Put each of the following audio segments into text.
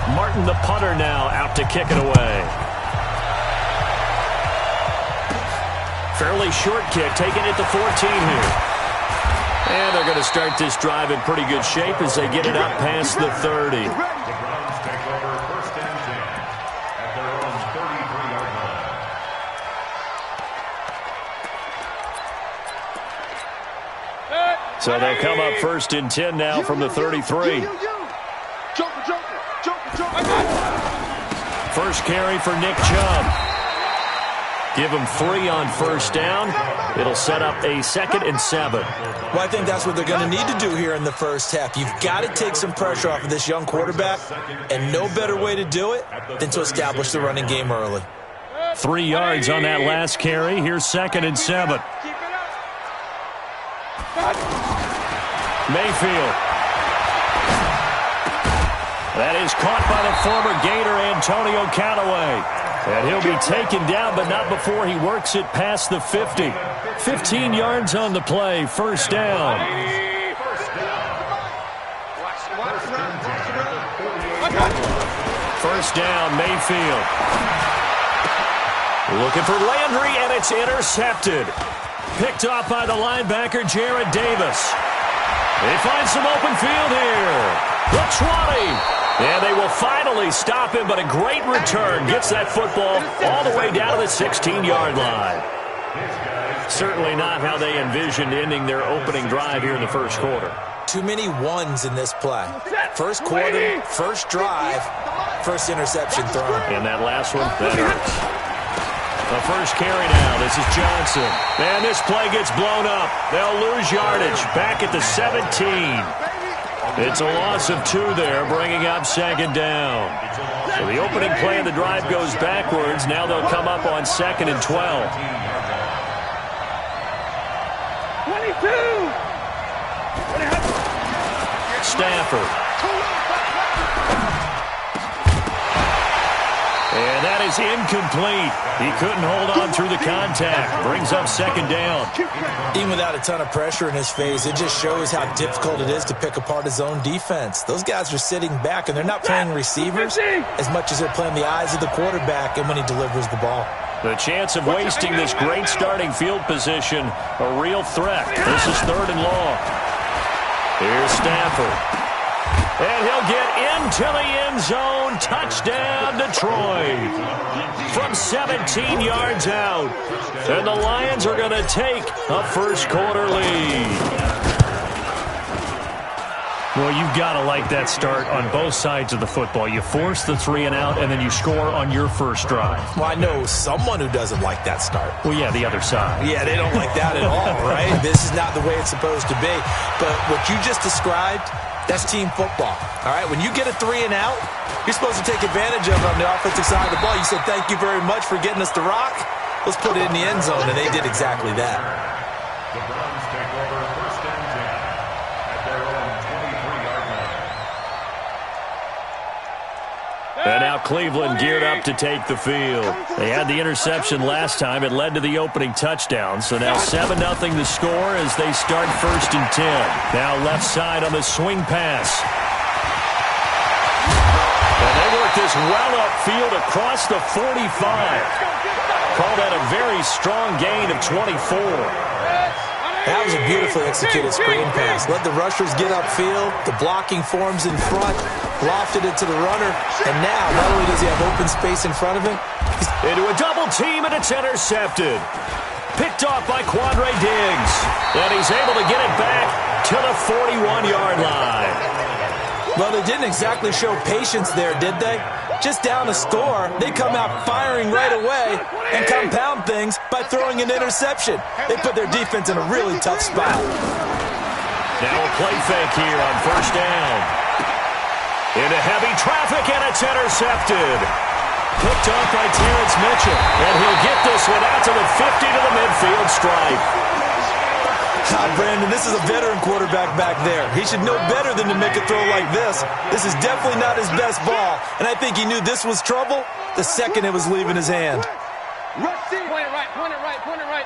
Martin, the punter, now out to kick it away. Fairly short kick, taking it to 14 here. And they're going to start this drive in pretty good shape as they get it up past the 30. So they'll come up 1st and 10 now from the 33. First carry for Nick Chubb. Give him 3 on 1st down. It'll set up a 2nd and 7. Well, I think that's what they're going to need to do here in the first half. You've got to take some pressure off of this young quarterback, and no better way to do it than to establish the running game early. 3 yards on that last carry. Here's 2nd and 7. Mayfield. That is caught by the former Gator Antonio Callaway. And he'll be taken down, but not before he works it past the 50. 15 yards on the play, 1st down. First down, Mayfield. Looking for Landry, and it's intercepted. Picked off by the linebacker, Jared Davis. They find some open field here. The 20. And they will finally stop him, but a great return. Gets that football all the way down to the 16-yard line. Certainly not how they envisioned ending their opening drive here in the first quarter. Too many ones in this play. First quarter, first drive, first interception thrown. And that last one, that hurts. The first carry now. This is Johnson. And this play gets blown up. They'll lose yardage. Back at the 17. It's a loss of 2 there, bringing up 2nd down. So the opening play of the drive goes backwards. Now they'll come up on 2nd and 12. 22. Stafford. And that is incomplete. He couldn't hold on through the contact. Brings up 2nd down. Even without a ton of pressure in his face, it just shows how difficult it is to pick apart his own defense. Those guys are sitting back, and they're not playing receivers as much as they're playing the eyes of the quarterback and when he delivers the ball. The chance of wasting this great starting field position, a real threat. This is 3rd and long. Here's Stafford. And he'll get into the end zone. Touchdown, Detroit. From 17 yards out. And the Lions are going to take a first quarter lead. Well, you've got to like that start on both sides of the football. You force the 3 and out, and then you score on your first drive. Well, I know someone who doesn't like that start. Well, yeah, the other side. Yeah, they don't like that at all, right? This is not the way it's supposed to be. But what you just described, that's team football, all right? When you get a 3 and out, you're supposed to take advantage of it on the offensive side of the ball. You said, thank you very much for getting us the rock. Let's put it in the end zone, and they did exactly that. The Browns take over 1st and 10 at their own 23-yard line. And now Cleveland geared up to take the field. They had the interception last time. It led to the opening touchdown. So now 7-0 the score as they start 1st and 10. Now left side on the swing pass. And they work this well upfield across the 45. Call that a very strong gain of 24. That was a beautifully executed screen pass. Let the rushers get upfield. The blocking forms in front. Lofted it to the runner. And now, not only does he have open space in front of him, into a double team, and it's intercepted. Picked off by Quandre Diggs. And he's able to get it back to the 41-yard line. Well, they didn't exactly show patience there, did they? Just down a score, they come out firing right away and compound things by throwing an interception. They put their defense in a really tough spot. Now a play fake here on 1st down. Into heavy traffic, and it's intercepted. Picked off by Terrence Mitchell. And he'll get this one out to the 50 to the midfield stripe. Brandon, this is a veteran quarterback back there. He should know better than to make a throw like this. This is definitely not his best ball, and I think he knew this was trouble the second it was leaving his hand. Point it right, point it right, point it right.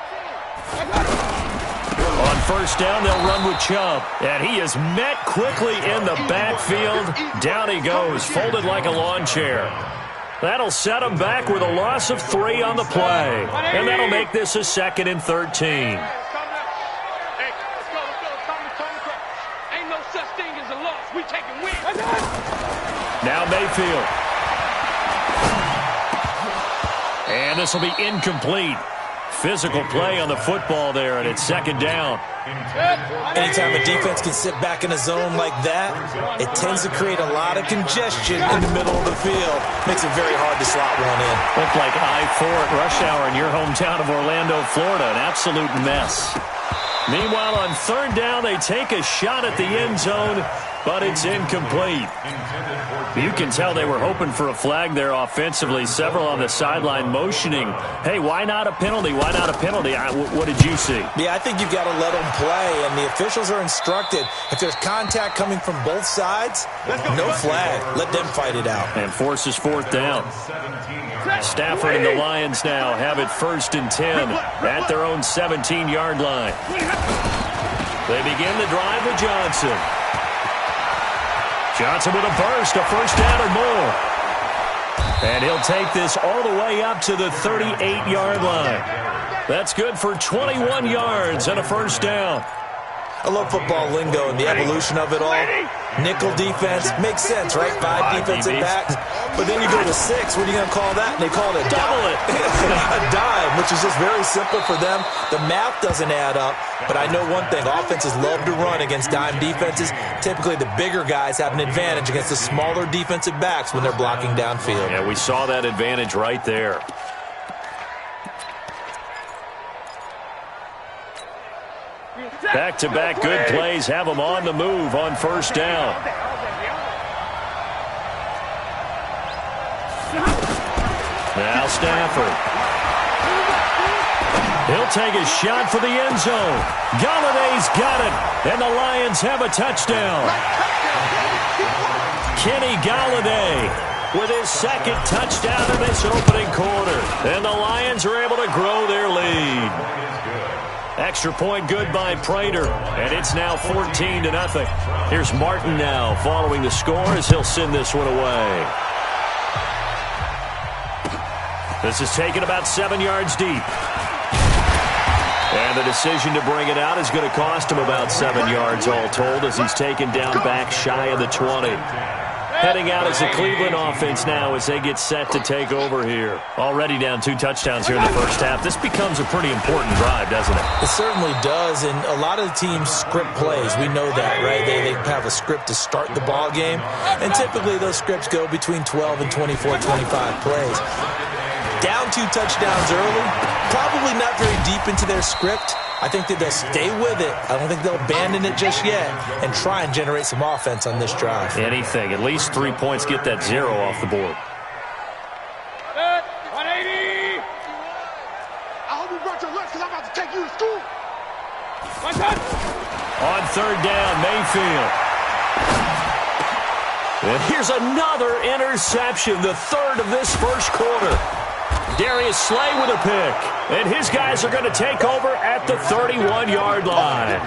On first down, they'll run with Chubb. And he is met quickly in the backfield. Down he goes, folded like a lawn chair. That'll set him back with a loss of 3 on the play. And that'll make this a 2nd and 13. Now Mayfield. And this will be incomplete. Physical play on the football there, and it's 2nd down. Anytime a defense can sit back in a zone like that, it tends to create a lot of congestion in the middle of the field. Makes it very hard to slot one in. Looked like I-4 at rush hour in your hometown of Orlando, Florida. An absolute mess. Meanwhile, on 3rd down, they take a shot at the end zone, but it's incomplete. You can tell they were hoping for a flag there offensively. Several on the sideline motioning, hey, why not a penalty? Why not a penalty? What did you see? Yeah, I think you've got to let them play, and the officials are instructed. If there's contact coming from both sides, no flag. Let them fight it out. And forces 4th down. Stafford and the Lions now have it 1st and 10 at their own 17-yard line. They begin the drive with Johnson. Johnson with a burst, a 1st down or more. And he'll take this all the way up to the 38-yard line. That's good for 21 yards and a 1st down. I love football lingo and the evolution of it all. Nickel defense makes sense, right? 5 defensive backs. But then you go to 6. What are you going to call that? And they call it a double it. A dime, which is just very simple for them. The math doesn't add up. But I know one thing. Offenses love to run against dime defenses. Typically, the bigger guys have an advantage against the smaller defensive backs when they're blocking downfield. Yeah, we saw that advantage right there. Back-to-back good plays have them on the move on 1st down. Now Stafford. He'll take a shot for the end zone. Galladay's got it, and the Lions have a touchdown. Kenny Galladay with his 2nd touchdown in this opening quarter. And the Lions are able to grow their lead. Extra point good by Prater, and it's now 14-0. Here's Martin now following the score as he'll send this one away. This is taken about 7 yards deep. And the decision to bring it out is going to cost him about 7 yards all told as he's taken down back shy of the 20. Heading out as the Cleveland offense now as they get set to take over here. Already down 2 touchdowns here in the first half. This becomes a pretty important drive, doesn't it? It certainly does, and a lot of the teams script plays. We know that, right? They have a script to start the ball game, and typically those scripts go between 12 and 24, 25 plays. Down 2 touchdowns early, probably not very deep into their script. I think that they'll stay with it. I don't think they'll abandon it just yet and try and generate some offense on this drive. Anything. At least 3 points, get that 0 off the board. 180. I hope you brought your lunch because I'm about to take you to school. On 3rd down, Mayfield. And here's another interception, the 3rd of this first quarter. Darius Slay with a pick. And his guys are going to take over at the 31-yard line.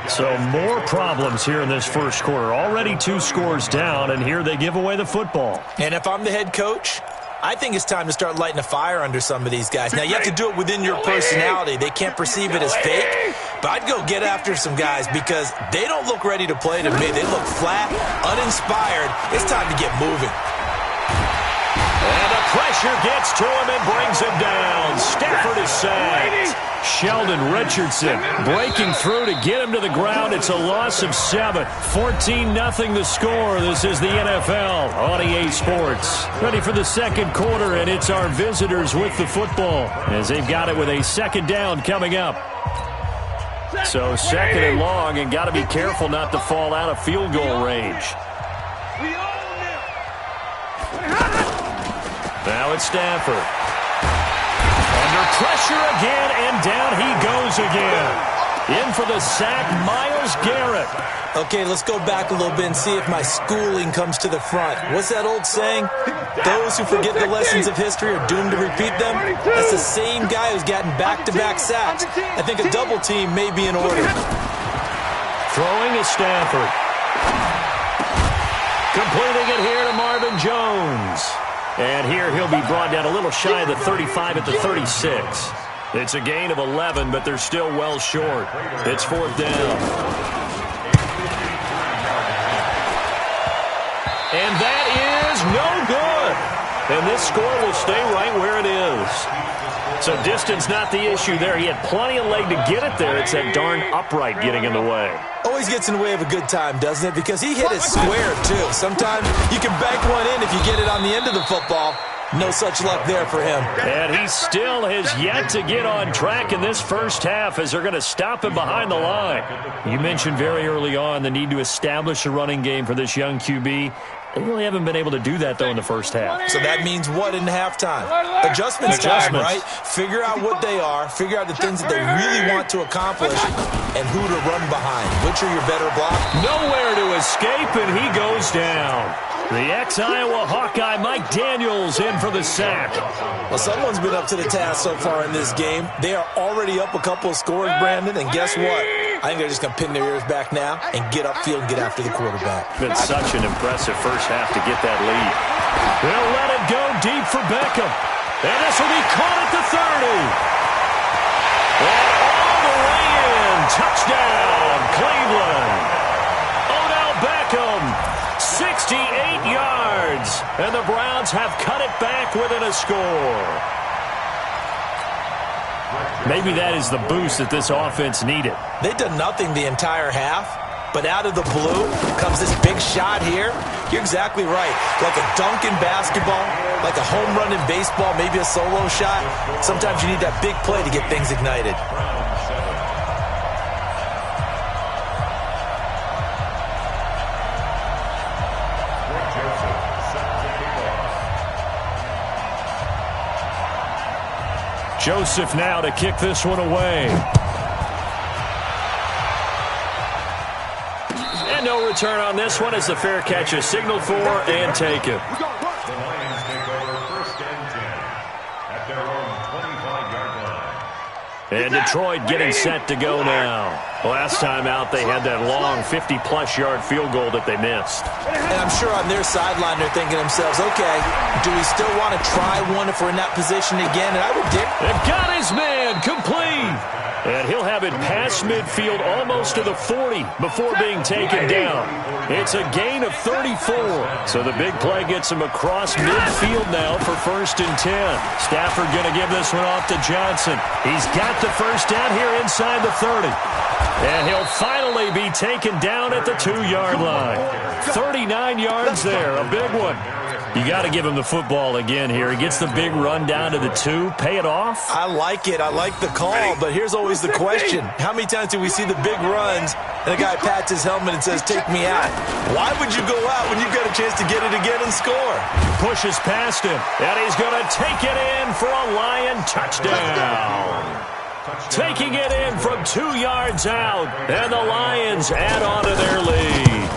So more problems here in this first quarter. Already 2 scores down, and here they give away the football. And if I'm the head coach, I think it's time to start lighting a fire under some of these guys. Now, you have to do it within your personality. They can't perceive it as fake. But I'd go get after some guys because they don't look ready to play to me. They look flat, uninspired. It's time to get moving. And the pressure gets to him and brings him down. Stafford is sacked. Sheldon Richardson breaking through to get him to the ground. It's a loss of 7. 14-0 the score. This is the NFL on EA Sports. Ready for the second quarter, and it's our visitors with the football as they've got it with a 2nd down coming up. So 2nd and long, and got to be careful not to fall out of field goal range. Now it's Stafford. Under pressure again, and down he goes again. In for the sack, Myles Garrett. Okay, let's go back a little bit and see if my schooling comes to the front. What's that old saying? Those who forget the lessons of history are doomed to repeat them. That's the same guy who's gotten back-to-back sacks. I think a double team may be in order. Throwing is Stafford. Completing it here to Marvin Jones. And here he'll be brought down a little shy of the 35 at the 36. It's a gain of 11, but they're still well short. It's 4th down. And that is no good. And this score will stay right where it is. So distance not the issue there. He had plenty of leg to get it there. It's that darn upright getting in the way. Always gets in the way of a good time, doesn't it? Because he hit it square, too. Sometimes you can bank one in if you get it on the end of the football. No such luck there for him. And he still has yet to get on track in this first half as they're going to stop him behind the line. You mentioned very early on the need to establish a running game for this young QB. They really haven't been able to do that, though, in the first half. So that means what in halftime? Adjustments time, right? Figure out what they are, figure out the things that they really want to accomplish, and who to run behind. Which are your better block? Nowhere to escape, and he goes down. The ex-Iowa Hawkeye Mike Daniels in for the sack. Well, someone's been up to the task so far in this game. They are already up a couple of scores, Brandon, and guess what? I think they're just going to pin their ears back now and get upfield and get after the quarterback. Been such an impressive first half to get that lead. They'll let it go deep for Beckham. And this will be caught at the 30. And all the way in. Touchdown, Cleveland. Odell Beckham, 68 yards. And the Browns have cut it back within a score. Maybe that is the boost that this offense needed. They've done nothing the entire half, but out of the blue comes this big shot here. You're exactly right. Like a dunk in basketball, like a home run in baseball, maybe a solo shot. Sometimes you need that big play to get things ignited. Joseph now to kick this one away. And no return on this one as the fair catch is signaled for and taken. The Lions take over 1st and 10 at their own 25-yard line. And Detroit getting set to go now. Last time out, they had that long 50-plus yard field goal that they missed. And I'm sure on their sideline they're thinking to themselves, okay, do we still want to try one if we're in that position again? And I would dare. They've got his man complete. And he'll have it past midfield almost to the 40 before being taken down. It's a gain of 34. So the big play gets him across midfield now for 1st and 10. Stafford going to give this one off to Johnson. He's got the first down here inside the 30. And he'll finally be taken down at the 2-yard line. 39 yards there, a big one. You got to give him the football again here. He gets the big run down to the 2. Pay it off. I like it. I like the call, but here's always the question. How many times do we see the big runs and a guy pats his helmet and says, take me out? Why would you go out when you've got a chance to get it again and score? Pushes past him, and he's going to take it in for a Lion touchdown. Taking it in from 2 yards out, and the Lions add on to their lead.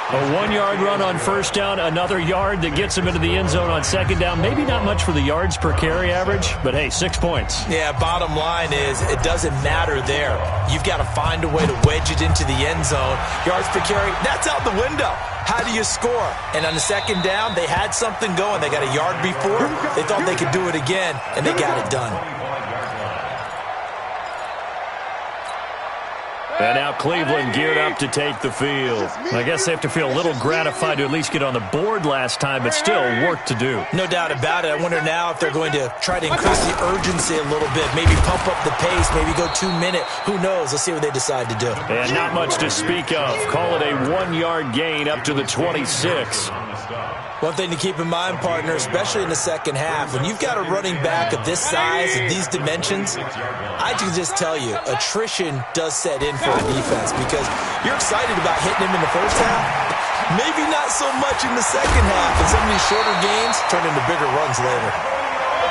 A 1-yard run on 1st down, another yard that gets him into the end zone on 2nd down. Maybe not much for the yards per carry average, but hey, 6 points. Yeah, bottom line is it doesn't matter there. You've got to find a way to wedge it into the end zone. Yards per carry, that's out the window. How do you score? And on the 2nd down, they had something going. They got a yard before. They thought they could do it again, and they got it done. And now Cleveland geared up to take the field. I guess they have to feel a little gratified to at least get on the board last time, but still work to do. No doubt about it. I wonder now if they're going to try to increase the urgency a little bit, maybe pump up the pace, maybe go 2 minute. Who knows? Let's see what they decide to do. And not much to speak of. Call it a 1-yard gain up to the 26. One thing to keep in mind, partner, especially in the 2nd half, when you've got a running back of this size and these dimensions, I can just tell you, attrition does set in for a defense because you're excited about hitting him in the first half, maybe not so much in the 2nd half, and some of these shorter gains turn into bigger runs later.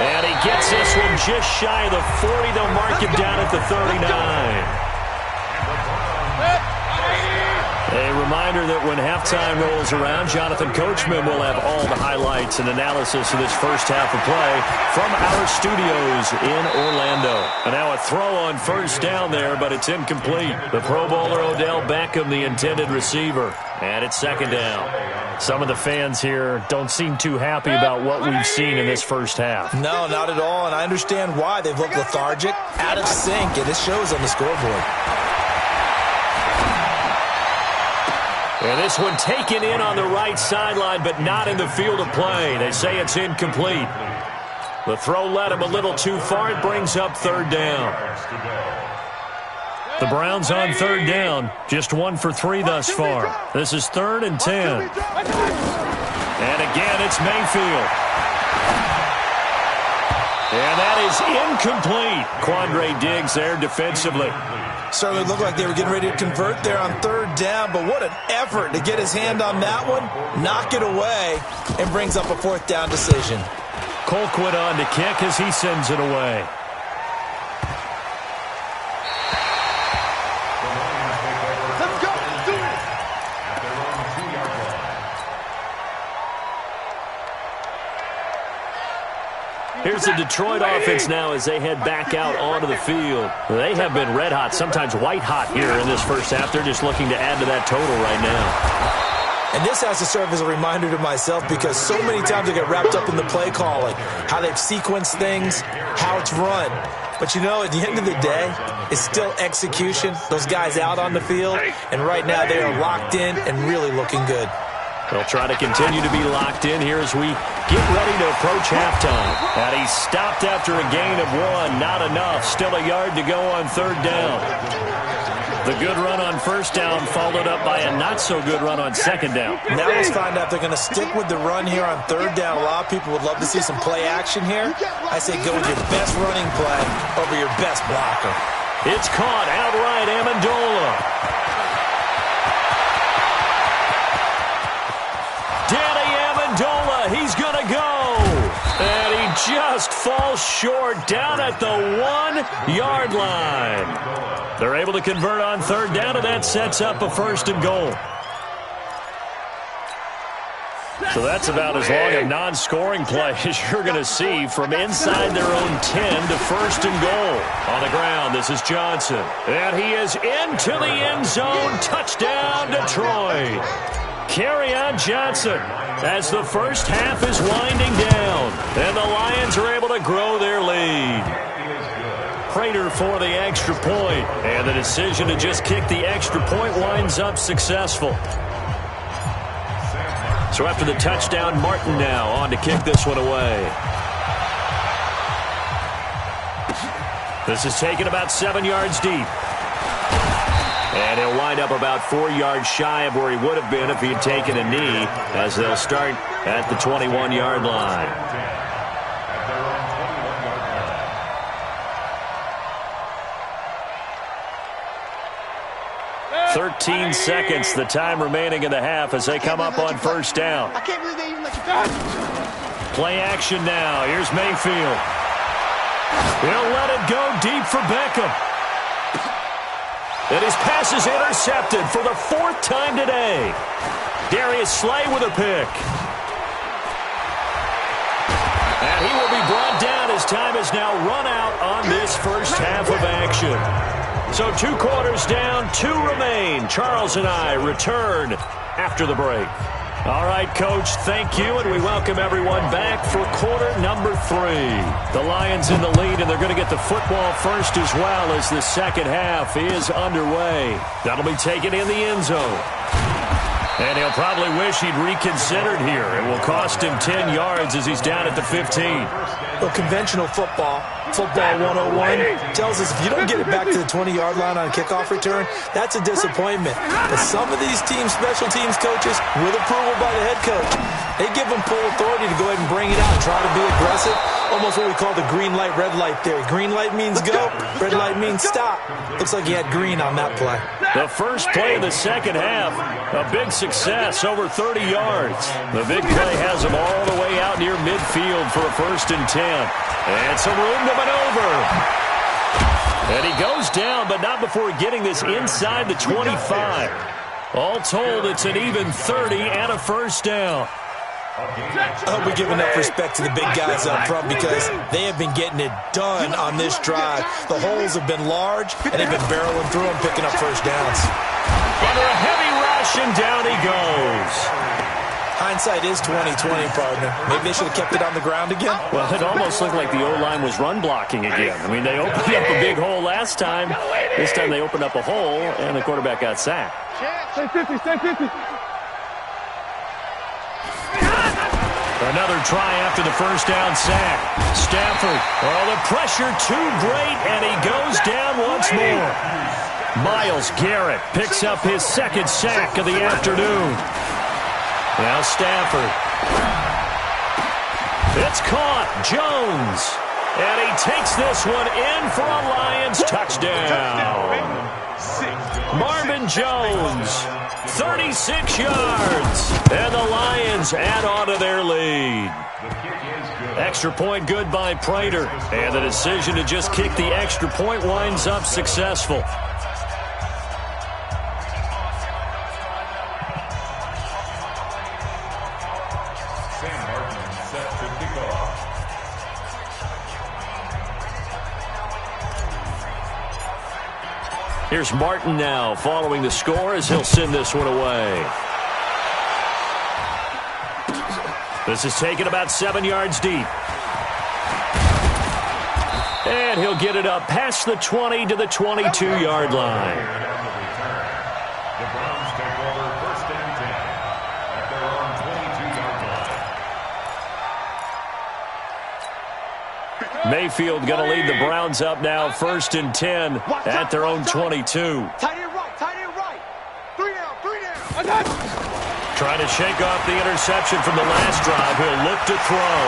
And he gets this one just shy of the 40. They'll mark him down at the 39. A reminder that when halftime rolls around, Jonathan Coachman will have all the highlights and analysis of this first half of play from our studios in Orlando. And now a throw on first down there, but it's incomplete. The Pro Bowler Odell Beckham, the intended receiver. And it's second down. Some of the fans here don't seem too happy about what we've seen in this first half. No, not at all, and I understand why. They've looked lethargic, out of sync, and it shows on the scoreboard. And this one taken in on the right sideline, but not in the field of play. They say it's incomplete. The throw led him a little too far. It brings up third down. The Browns on third down, just 1 for 3 thus far. This is 3rd and 10. And again, it's Mayfield. And that is incomplete. Quandre Diggs there defensively. Certainly looked like they were getting ready to convert there on third down, but what an effort to get his hand on that one, knock it away, and brings up a 4th down decision. Colquitt on to kick as he sends it away. Let's go. Let's do it. Here's the Detroit offense now as they head back out onto the field. They have been red hot, sometimes white hot here in this first half. They're just looking to add to that total right now. And this has to serve as a reminder to myself because so many times I get wrapped up in the play calling, how they've sequenced things, how it's run. But, you know, at the end of the day, it's still execution. Those guys out on the field, and right now they are locked in and really looking good. They'll try to continue to be locked in here as we get ready to approach halftime. And he stopped after a gain of 1. Not enough. Still a yard to go on third down. The good run on first down followed up by a not-so-good run on second down. Now let's find out if they're going to stick with the run here on third down. A lot of people would love to see some play action here. I say go with your best running play over your best blocker. It's caught outright, Amendola. Danny Amendola, he's going to go. And he just falls short down at the 1-yard line. They're able to convert on third down, and that sets up a 1st and goal. So that's about as long a non-scoring play as you're going to see from inside their own 10 to 1st and goal. On the ground, this is Johnson. And he is into the end zone. Touchdown, Detroit. Kerryon Johnson as the first half is winding down. And the Lions are able to grow their lead. Prater for the extra point. And the decision to just kick the extra point winds up successful. So after the touchdown, Martin now on to kick this one away. This is taken about 7 yards deep. And he'll wind up about 4 yards shy of where he would have been if he had taken a knee, as they'll start at the 21-yard line. 13 seconds, the time remaining in the half as they come up on first down. I can't believe they even let you pass. Play action now. Here's Mayfield. He'll let it go deep for Beckham. And his pass is intercepted for the 4th time today. Darius Slay with a pick. And he will be brought down as time is now run out on this first half of action. So 2 quarters down, 2 remain. Charles and I return after the break. All right, Coach, thank you, and we welcome everyone back for quarter number 3. The Lions in the lead, and they're going to get the football first as well as the second half is underway. That'll be taken in the end zone. And he'll probably wish he'd reconsidered here. It will cost him 10 yards as he's down at the 15. Well, conventional football 101, tells us if you don't get it back to the 20-yard line on a kickoff return, that's a disappointment. But some of these teams, special teams coaches, with approval by the head coach, they give them full authority to go ahead and bring it out and try to be aggressive. Almost what we call the green light, red light theory. Green light means go, red light means stop. Looks like he had green on that play. The first play of the second half, a big success, over 30 yards. The big play has him all the way out near midfield for a 1st and 10. And some room to maneuver. And he goes down, but not before getting this inside the 25. All told, it's an even 30 and a 1st down. I hope we give enough respect to the big guys up front because they have been getting it done on this drive. The holes have been large, and they've been barreling through them, picking up 1st downs. Under a heavy rush, and down he goes. Hindsight is 20/20, partner. Maybe they should have kept it on the ground again. Well, it almost looked like the O-line was run blocking again. I mean, they opened up a big hole last time. This time they opened up a hole, and the quarterback got sacked. Stay 50, stay 50. Another try after the 1st down sack. Stafford, oh, the pressure too great, and he goes down once more. Myles Garrett picks up his 2nd sack of the afternoon. Now Stafford. It's caught. Jones. And he takes this one in for a Lions touchdown. Marvin Jones, 36 yards. And the Lions add on to their lead. Extra point good by Prater. And the decision to just kick the extra point winds up successful. Here's Martin now following the score as he'll send this one away. This is taken about 7 yards deep. And he'll get it up past the 20 to the 22-yard line. The Browns take over 1st and 10 at their own 22-yard line. Mayfield going to lead the Browns up now, 1st and 10 at their own 22. Tight end right, tight end right. 3 down, 3 down. Trying to shake off the interception from the last drive. He'll look to throw.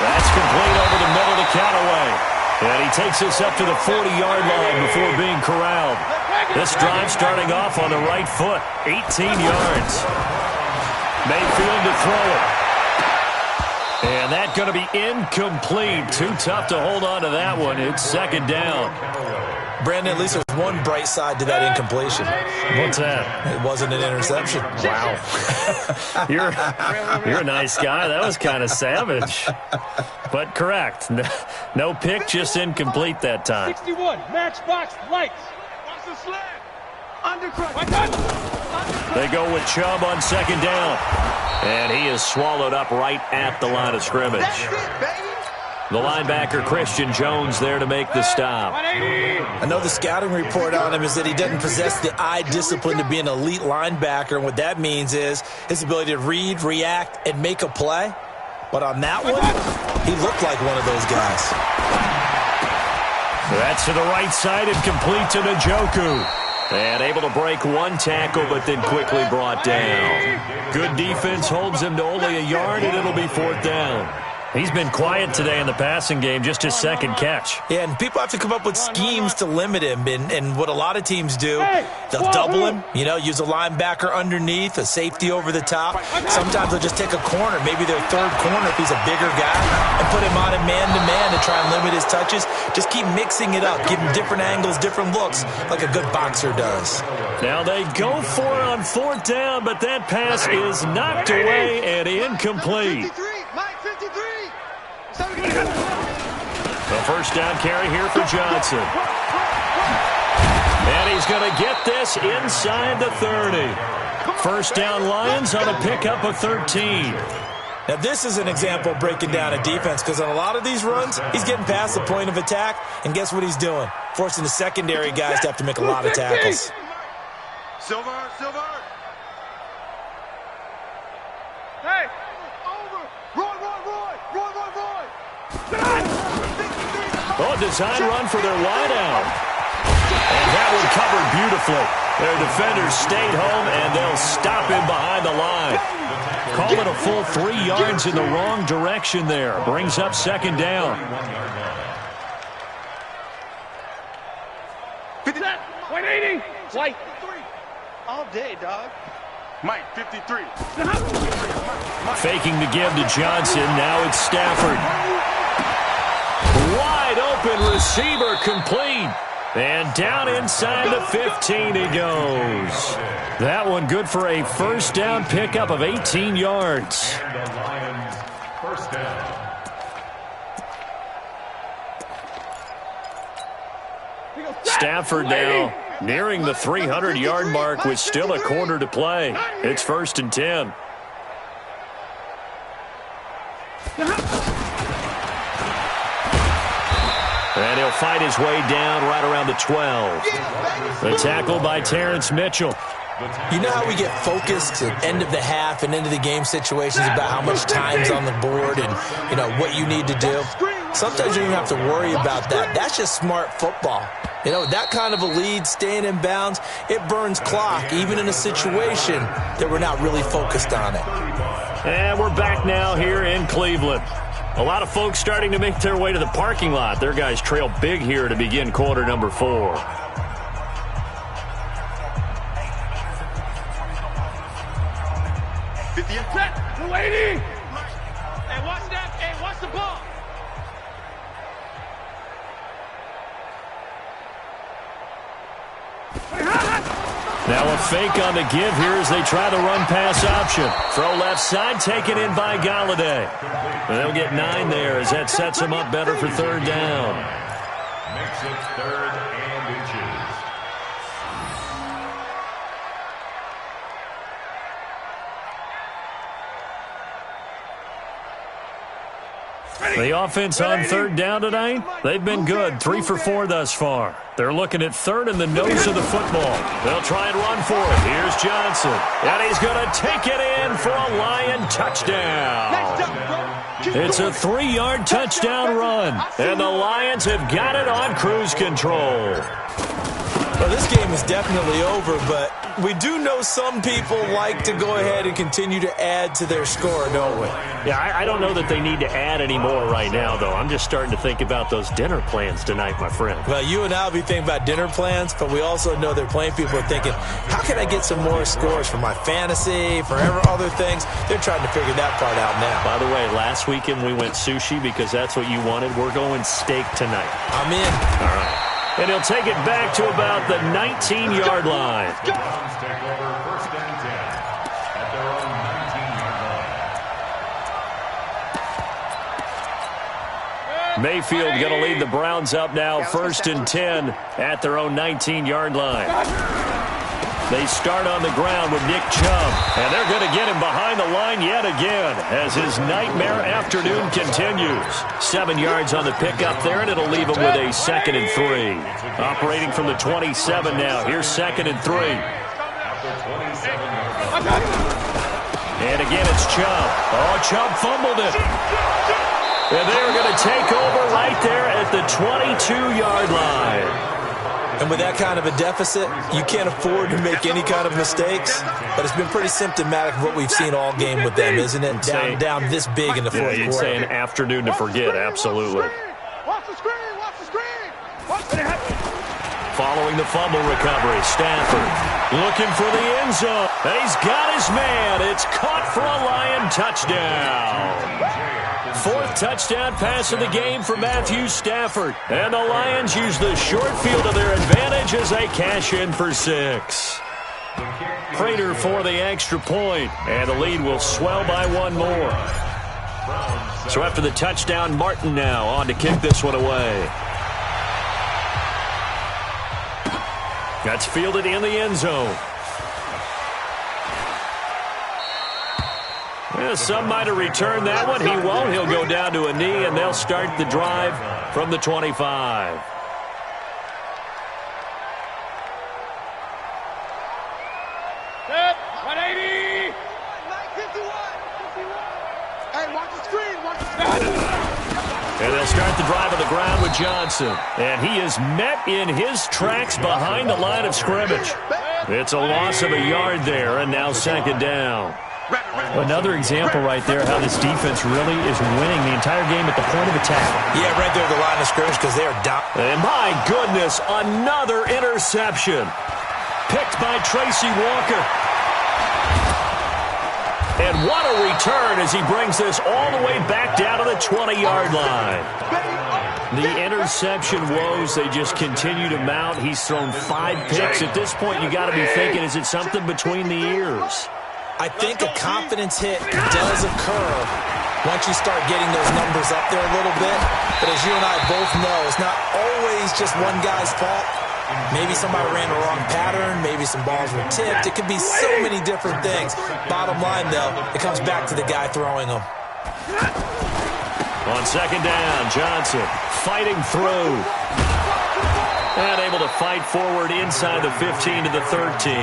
That's complete over the middle to Callaway. And he takes us up to the 40-yard line before being corralled. This drive starting off on the right foot, 18 yards. Mayfield to throw it. And that's going to be incomplete. Too tough to hold on to that one. It's 2nd down. Brandon, at least there's one bright side to that incompletion. What's that? It wasn't an interception. Wow. You're a nice guy. That was kind of savage. But correct. No pick, just incomplete that time. 61, matchbox lights. Watch the slant. Undercut. They go with Chubb on 2nd down. And he is swallowed up right at the line of scrimmage. That's it, baby. The linebacker, Christian Jones, there to make the stop. I know the scouting report on him is that he doesn't possess the eye discipline to be an elite linebacker, and what that means is his ability to read, react, and make a play. But on that one, he looked like one of those guys. That's to the right side and complete to Njoku. And able to break one tackle, but then quickly brought down. Good defense holds him to only a yard, and it'll be 4th down. He's been quiet today in the passing game, just his 2nd catch. Yeah, and people have to come up with schemes to limit him. And what a lot of teams do, they'll double him, use a linebacker underneath, a safety over the top. Sometimes they'll just take a corner, maybe their 3rd corner if he's a bigger guy, and put him on a man-to-man to try and limit his touches. Just keep mixing it up, give him different angles, different looks, like a good boxer does. Now they go for it on 4th down, but that pass is knocked away and incomplete. 53, Mike 53. The 1st down carry here for Johnson. And he's going to get this inside the 30. 1st down Lions on a pickup of 13. Now, this is an example of breaking down a defense because on a lot of these runs, he's getting past the point of attack, and guess what he's doing? Forcing the secondary guys to have to make a lot of tackles. Silver. Hey, over. Roy. Oh, design run for their wideout. And that one covered beautifully. Their defenders stayed home, and they'll stop him behind the line. Call it a full 3 yards in the wrong direction there. Brings up 2nd down. 180. White. All day, dog. Mike, 53. Faking the give to Johnson. Now it's Stafford. Wide open receiver complete. And down inside the 15 he goes. That one good for a first down pickup of 18 yards. And the Lions, first down. Stafford now nearing the 300-yard mark with still a quarter to play. It's 1st and 10. And he'll fight his way down right around the 12. The tackle by Terrence Mitchell. You know how we get focused at end of the half and into the game situations about how much time's on the board and, you know, what you need to do? Sometimes you don't have to worry about that. That's just smart football. You know, that kind of a lead, staying in bounds, it burns clock, even in a situation that we're not really focused on it. And we're back now here in Cleveland. A lot of folks starting to make their way to the parking lot. Their guys trail big here to begin quarter number 4. Set, 280. Hey, watch that. Hey, watch the ball. Now a fake on the give here as they try the run-pass option. Throw left side, taken in by Galladay. And they'll get 9 there as that sets them up better for third down. Makes it 3rd and inches. The offense on third down tonight, they've been good. 3 for 4 thus far. They're looking at third in the nose of the football. They'll try and run for it. Here's Johnson. And he's going to take it in for a Lion touchdown. It's a 3-yard touchdown run. And the Lions have got it on cruise control. Well, this game is definitely over, but we do know some people like to go ahead and continue to add to their score, don't we? Yeah, I don't know that they need to add any more right now, though. I'm just starting to think about those dinner plans tonight, my friend. Well, you and I will be thinking about dinner plans, but we also know they're playing people are thinking, how can I get some more scores for my fantasy, for other things? They're trying to figure that part out now. By the way, last weekend we went sushi because that's what you wanted. We're going steak tonight. I'm in. All right. And he'll take it back to about the 19-yard line. The Browns take over 1st and 10 at their own 19-yard line. Mayfield going to lead the Browns up now, 1st and 10 at their own 19-yard line. They start on the ground with Nick Chubb, and they're going to get him behind the line yet again as his nightmare afternoon continues. 7 yards on the pickup there, and it'll leave him with a 2nd and 3. Operating from the 27 now. Here's 2nd and 3. And again, it's Chubb. Oh, Chubb fumbled it. And they're going to take over right there at the 22-yard line. And with that kind of a deficit, you can't afford to make any kind of mistakes. But it's been pretty symptomatic of what we've seen all game with them, isn't it? Down this big in the fourth quarter. You'd say an afternoon to forget, absolutely. Watch the screen, watch the screen. Following the fumble recovery, Stafford looking for the end zone. He's got his man. It's caught for a Lion touchdown. 4th touchdown pass of the game for Matthew Stafford. And the Lions use the short field to their advantage as they cash in for 6. Prater for the extra point, and the lead will swell by 1 more. So after the touchdown, Martin now on to kick this one away. That's fielded in the end zone. Yeah, some might have returned that one. He won't. He'll go down to a knee, and they'll start the drive from the 25. Set, 180. Hey, watch the screen, watch the screen. And they'll start the drive on the ground with Johnson. And he is met in his tracks behind the line of scrimmage. It's a loss of a yard there, and now 2nd down. Another example right there how this defense really is winning the entire game at the point of attack. Yeah, right there at the line of scrimmage because they are down. And my goodness, another interception. Picked by Tracy Walker. And what a return as he brings this all the way back down to the 20-yard line. The interception woes, they just continue to mount. He's thrown 5 picks. At this point, you got to be thinking, is it something between the ears? I think a confidence hit does occur once you start getting those numbers up there a little bit. But as you and I both know, it's not always just one guy's fault. Maybe somebody ran the wrong pattern. Maybe some balls were tipped. It could be so many different things. Bottom line, though, it comes back to the guy throwing them. On second down, Johnson fighting through. And able to fight forward inside the 15 to the 13.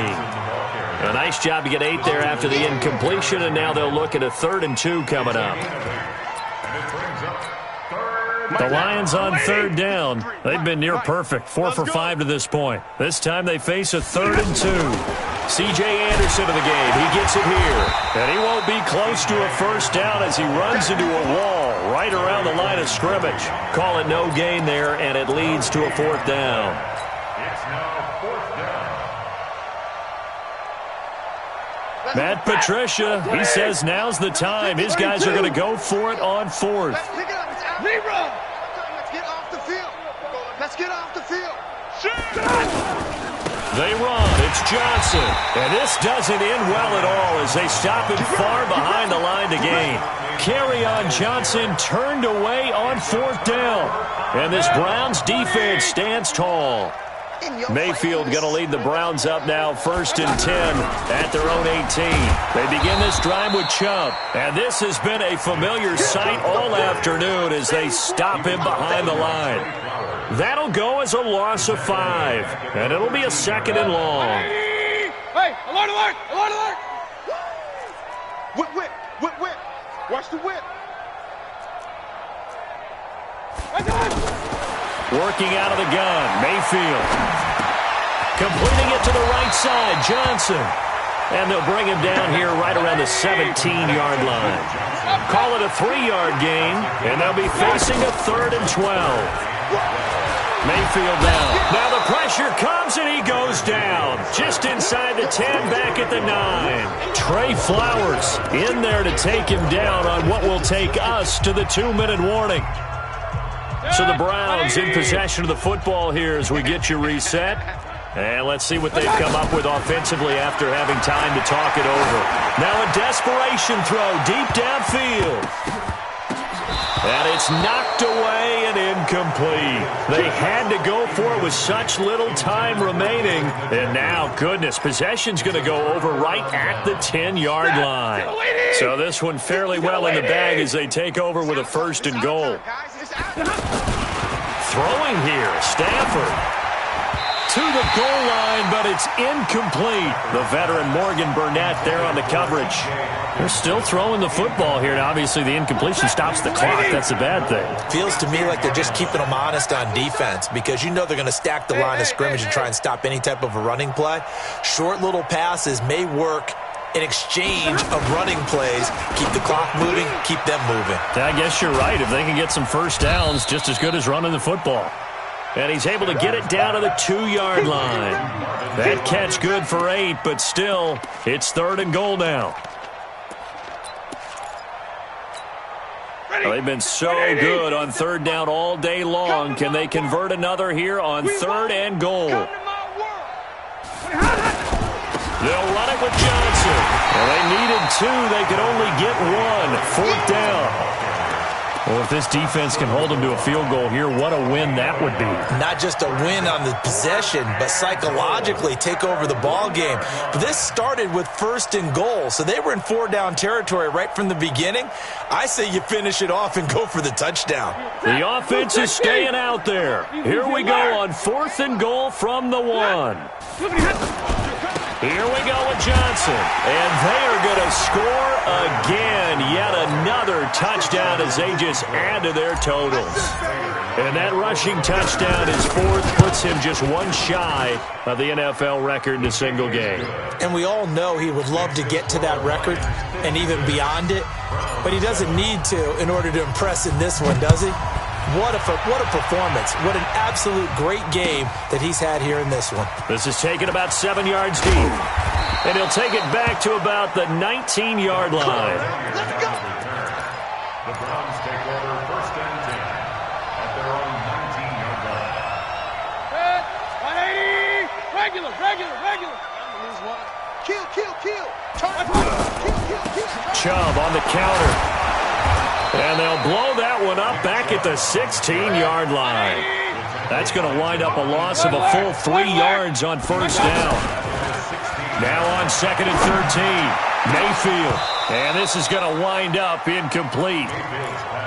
A nice job to get 8 there after the incompletion, and now they'll look at a 3rd and 2 coming up. The Lions on 3rd down. They've been near perfect, 4 for 5 to this point. This time they face a 3rd and 2. C.J. Anderson of the game. He gets it here. And he won't be close to a first down as he runs into a wall right around the line of scrimmage. Call it no gain there, and it leads to a 4th down. It's now 4th down. Matt Patricia, he says now's the time. His guys are going to go for it on 4th. Let's pick it up. It's out. Let's get off the field. Let's get off the field. They run. It's Johnson. And this doesn't end well at all as they stop him far behind the line to gain. Carry on Johnson turned away on 4th down. And this Browns defense stands tall. Mayfield going to lead the Browns up now 1st and 10 at their own 18. They begin this drive with Chubb. And this has been a familiar sight all afternoon as they stop him behind the line. That'll go as a loss of 5. And it'll be a 2nd and long. Hey, alert, alert, alert, alert. Whip, whip, whip, whip. Watch the whip. Working out of the gun, Mayfield. Completing it to the right side, Johnson. And they'll bring him down here right around the 17-yard line. Call it a 3-yard gain, and they'll be facing a 3rd and 12. Mayfield down. Now the pressure comes, and he goes down. Just inside the 10, back at the 9. Trey Flowers in there to take him down on what will take us to the 2-minute warning. So the Browns in possession of the football here as we get you reset. And let's see what they've come up with offensively after having time to talk it over. Now a desperation throw deep downfield. And it's knocked away and incomplete. They had to go for it with such little time remaining. And now, goodness, possession's going to go over right at the 10-yard line. So this one fairly well in the bag as they take over with a 1st and goal. Throwing here, Stafford. To the goal line, but it's incomplete. The veteran Morgan Burnett there on the coverage. They're still throwing the football here, and obviously the incompletion stops the clock. That's a bad thing. Feels to me like they're just keeping them honest on defense because you know they're going to stack the line of scrimmage and try and stop any type of a running play. Short little passes may work in exchange of running plays. Keep the clock moving, keep them moving. I guess you're right. If they can get some first downs, just as good as running the football. And he's able to get it down to the 2-yard line. That catch good for 8, but still, it's 3rd and goal now. They've been so good on 3rd down all day long. Can they convert another here on 3rd and goal? They'll run it with Johnson. Well, they needed 2. They could only get 1. 4th down. Well, if this defense can hold them to a field goal here, what a win that would be. Not just a win on the possession, but psychologically take over the ball game. But this started with 1st and goal, so they were in 4-down territory right from the beginning. I say you finish it off and go for the touchdown. The offense is staying out there. Here we go on 4th and goal from the 1. Here we go with Johnson. And they are going to score again. Yet another touchdown as they just add to their totals. And that rushing touchdown, his 4th, puts him just 1 shy of the NFL record in a single game. And we all know he would love to get to that record and even beyond it. But he doesn't need to in order to impress in this one, does he? What a performance. What an absolute great game that he's had here in this one. This is taken about 7 yards deep. And he'll take it back to about the 19-yard line. Let's go. The Browns take over first and 10 at their own 19-yard line. Set. 180. Regular. Lose one. Kill. Kill. Chubb on the counter. And they'll blow that one up back at the 16-yard line. That's going to wind up a loss of a full 3 yards on first down. Now on 2nd and 13. Mayfield. And this is going to wind up incomplete.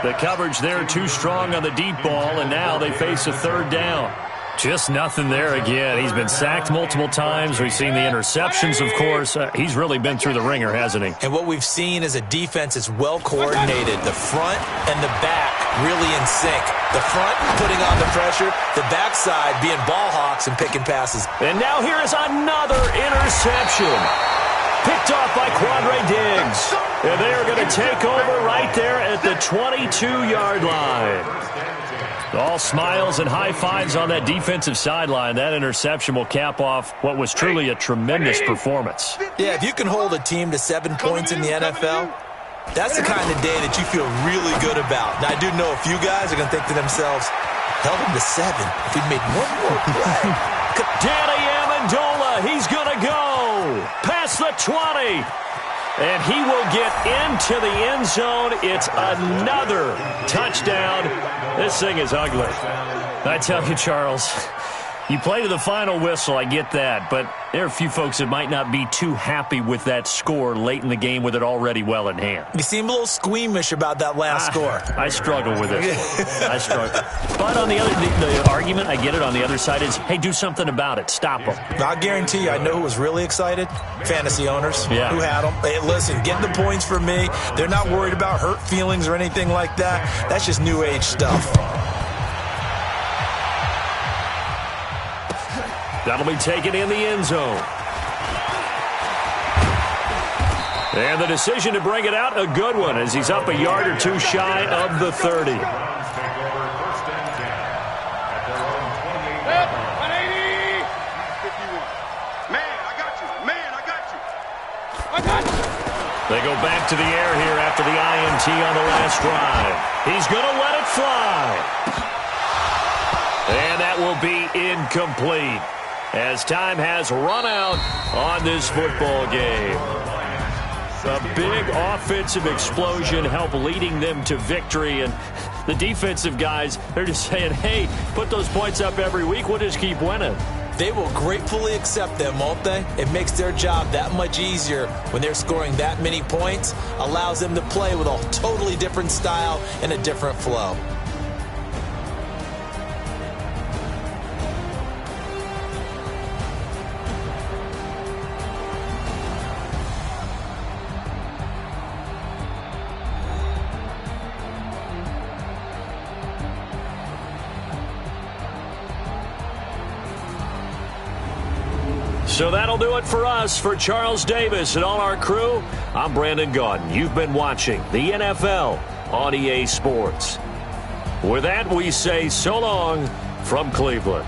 The coverage there too strong on the deep ball, and now they face a 3rd down. Just nothing there again. He's been sacked multiple times. We've seen the interceptions, of course. He's really been through the ringer, hasn't he? And what we've seen is a defense that's well coordinated. The front and the back really in sync. The front putting on the pressure, the backside being ball hawks and picking passes. And now here is another interception. Picked off by Quandre Diggs. And they are going to take over right there at the 22-yard line. All smiles and high fives on that defensive sideline. That interception will cap off what was truly a tremendous performance. Yeah, if you can hold a team to 7 points in the NFL, that's the kind of day that you feel really good about. Now, I do know a few guys are going to think to themselves, held him to 7 if we'd made one more play. Danny Amendola, he's going to go past the 20. And he will get into the end zone. It's another touchdown. This thing is ugly. I tell you, Charles, you play to the final whistle, I get that. But there are a few folks that might not be too happy with that score late in the game with it already well in hand. You seem a little squeamish about that last score. I struggle with it. I struggle. But on the other, the argument, I get it, on the other side is, hey, do something about it. Stop them. I guarantee you, I know who was really excited. Fantasy owners who had them. Hey, listen, get the points for me. They're not worried about hurt feelings or anything like that. That's just new age stuff. That'll be taken in the end zone. And the decision to bring it out, a good one, as he's up a yard or two shy of the 30. Browns take over first and 10 at their own 28-yard line. 180. 51. Man, I got you. They go back to the air here after the INT on the last drive. He's going to let it fly. And that will be incomplete, as time has run out on this football game. A big offensive explosion helped leading them to victory, and the defensive guys, they're just saying, hey, put those points up every week, we'll just keep winning. They will gratefully accept them, won't they? It makes their job that much easier when they're scoring that many points, allows them to play with a totally different style and a different flow. So that'll do it for us. For Charles Davis and all our crew, I'm Brandon Gaudin. You've been watching the NFL on EA Sports. With that, we say so long from Cleveland.